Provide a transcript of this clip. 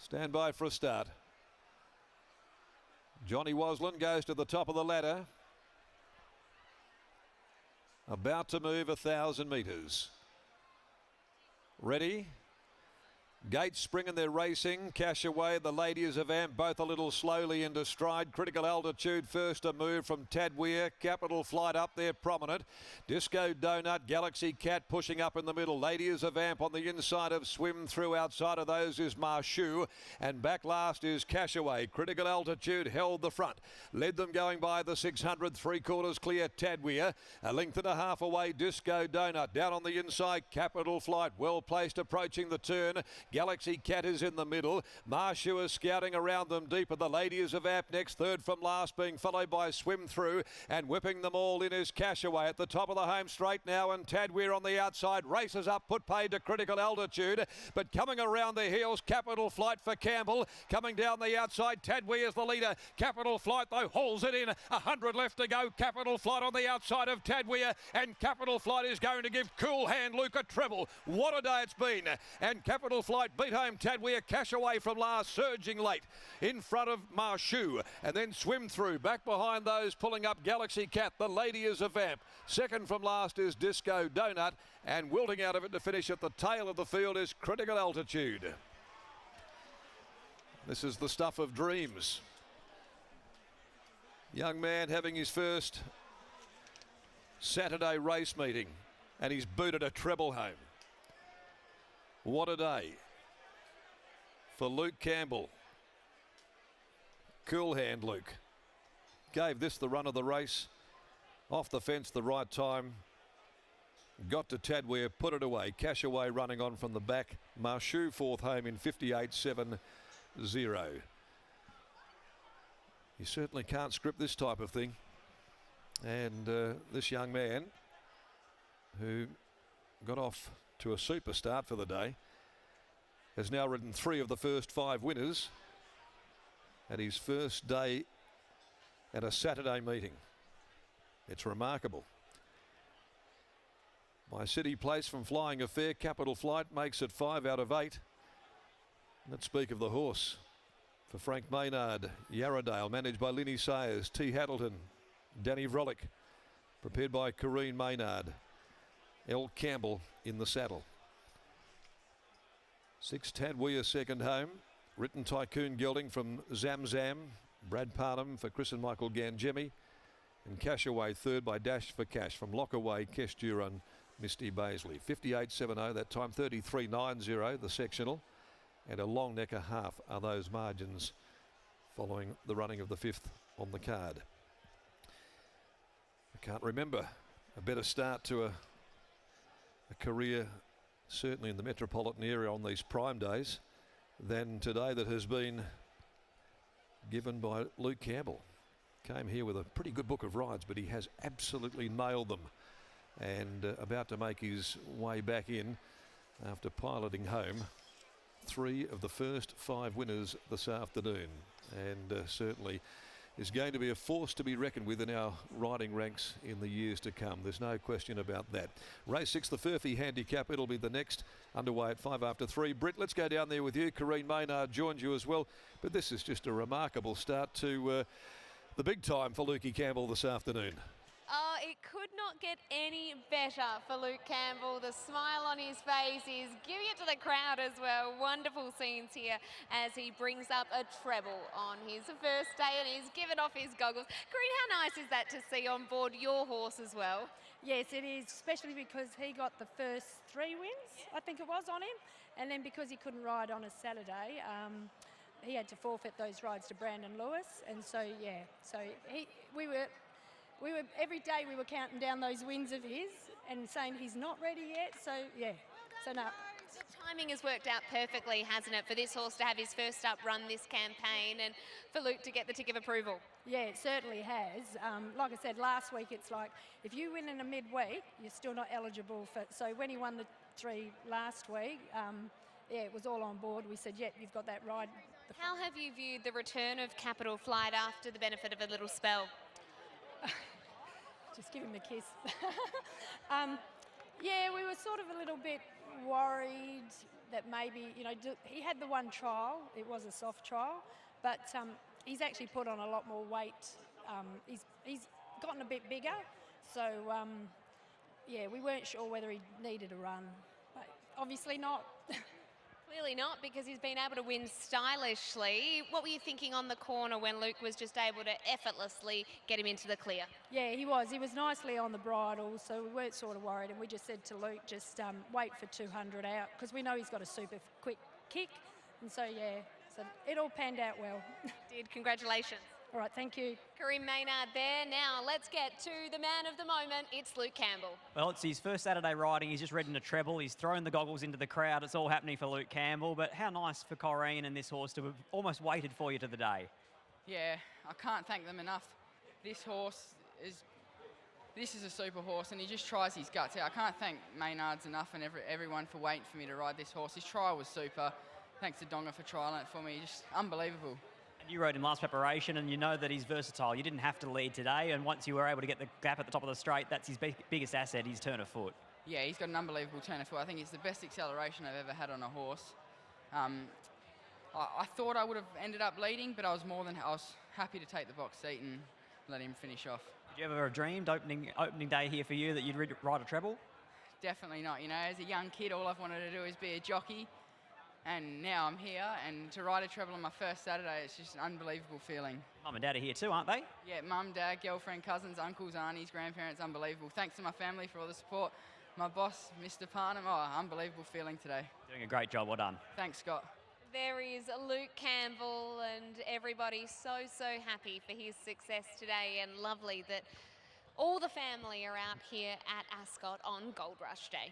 Stand by for a start. Johnny Waslin goes to the top of the ladder. About to move 1,000 metres. Ready? Gates spring and they're racing. Cash Away, the Ladies of Amp, both a little slowly into stride. Critical Altitude first to move from Tad Weir. Capital Flight up there prominent. Disco Donut, Galaxy Cat pushing up in the middle. Ladies of Amp on the inside of Swim Through. Outside of those is Marshu. And back last is Cash Away. Critical Altitude held the front. Led them going by the 600. 3/4 clear Tad Weir. A length and a half away Disco Donut. Down on the inside Capital Flight. Well placed approaching the turn. Galaxy Cat is in the middle. Marshu is scouting around them deeper. The Ladies of App next, third from last, being followed by Swim Through, and whipping them all in is Cash Away at the top of the home straight now, and Tad Weir on the outside races up, put paid to Critical Altitude, but coming around the heels, Capital Flight for Campbell. Coming down the outside, Tad Weir is the leader. Capital Flight though hauls it in. 100 left to go. Capital Flight on the outside of Tad Weir, and Capital Flight is going to give Cool Hand Luke a treble. What a day it's been, and Capital Flight beat home Tad Weir. Cash Away from last, surging late in front of Marshu, and then Swim Through. Back behind those pulling up Galaxy Cat, the Ladies of Vamp. Second from last is Disco Donut, and wilting out of it to finish at the tail of the field is Critical Altitude. This is the stuff of dreams. Young man having his first Saturday race meeting, and he's booted a treble home. What a day for Luke Campbell. Cool Hand Luke gave this the run of the race. Off the fence the right time. Got to Tad Weir, put it away. Cash Away running on from the back. Marshu fourth home in 58.70. You certainly can't script this type of thing. And this young man, who got off to a super start for the day, has now ridden 3 of the first 5 winners at his first day at a Saturday meeting. It's remarkable. My City Place from Flying Affair, Capital Flight makes it 5 out of 8. Let's speak of the horse. For Frank Maynard, Yarradale, managed by Linny Sayers, T. Hattleton, Danny Vrolick, prepared by Corrine Maynard. L. Campbell in the saddle. 6 Tad Weir second home. Written Tycoon Gelding from Zam Zam. Brad Parnham for Chris and Michael Gangemi. And Cash Away third by Dash for Cash from Lockaway, Kesh Duran, Misty Baisley. 58.70 that time, 33.90 the sectional. And a long neck a half are those margins following the running of the 5th on the card. I can't remember a better start to a career, certainly in the metropolitan area on these prime days, than today that has been given by Luke Campbell. Came here with a pretty good book of rides, but he has absolutely nailed them, and about to make his way back in after piloting home 3 of the first 5 winners this afternoon, and certainly is going to be a force to be reckoned with in our riding ranks in the years to come. There's no question about that. Race 6, the Furphy Handicap. It'll be the next, underway at 5 after 3. Britt, let's go down there with you. Corrine Maynard joins you as well. But this is just a remarkable start to the big time for Lukey Campbell this afternoon. Oh, it could not get any better for Luke Campbell. The smile on his face is giving it to the crowd as well. Wonderful scenes here as he brings up a treble on his first day, and he's given off his goggles. Green, how nice is that to see on board your horse as well? Yes, it is, especially because he got the first 3 wins, I think it was, on him. And then because he couldn't ride on a Saturday, he had to forfeit those rides to Brandon Lewis. And so, yeah, so we were every day we were counting down those wins of his and saying he's not ready yet. So, yeah, so no. The timing has worked out perfectly, hasn't it, for this horse to have his first up run this campaign and for Luke to get the tick of approval? Yeah, it certainly has. Like I said, last week it's like if you win in a midweek, you're still not eligible for. So when he won the 3 last week, yeah, it was all on board. We said, yeah, you've got that ride. How have you viewed the return of Capital Flight after the benefit of a little spell? Just give him a kiss. Yeah, we were sort of a little bit worried that maybe, you know, he had the one trial, it was a soft trial, but he's actually put on a lot more weight. He's gotten a bit bigger, so yeah, we weren't sure whether he needed a run, but obviously not. Clearly not, because he's been able to win stylishly. What were you thinking on the corner when Luke was just able to effortlessly get him into the clear? Yeah, he was. He was nicely on the bridle, so we weren't sort of worried. And we just said to Luke, just wait for 200 out, because we know he's got a super quick kick. And so, yeah, so it all panned out well. Did. Congratulations. All right, thank you. Kareem Maynard there. Now let's get to the man of the moment. It's Luke Campbell. Well, it's his first Saturday riding. He's just ridden a treble. He's thrown the goggles into the crowd. It's all happening for Luke Campbell. But how nice for Corrine and this horse to have almost waited for you to the day. Yeah, I can't thank them enough. This is a super horse, and he just tries his guts out. I can't thank Maynards enough and everyone for waiting for me to ride this horse. His trial was super. Thanks to Donga for trialling it for me. Just unbelievable. And you rode him last preparation, and you know that he's versatile. You didn't have to lead today, and once you were able to get the gap at the top of the straight, that's his biggest asset, his turn of foot. Yeah, he's got an unbelievable turn of foot. I think it's the best acceleration I've ever had on a horse. I thought I would have ended up leading, but I was happy to take the box seat and let him finish off. Did you ever have dreamed opening day here for you that you'd ride a treble? Definitely not. You know, as a young kid, all I've wanted to do is be a jockey. And now I'm here, and to ride a treble on my first Saturday, it's just an unbelievable feeling. Mum and Dad are here too, aren't they? Yeah, mum, dad, girlfriend, cousins, uncles, aunties, grandparents, unbelievable. Thanks to my family for all the support. My boss, Mr. Parnham, unbelievable feeling today. Doing a great job, well done. Thanks, Scott. There is Luke Campbell, and everybody so happy for his success today, and lovely that all the family are out here at Ascot on Gold Rush Day.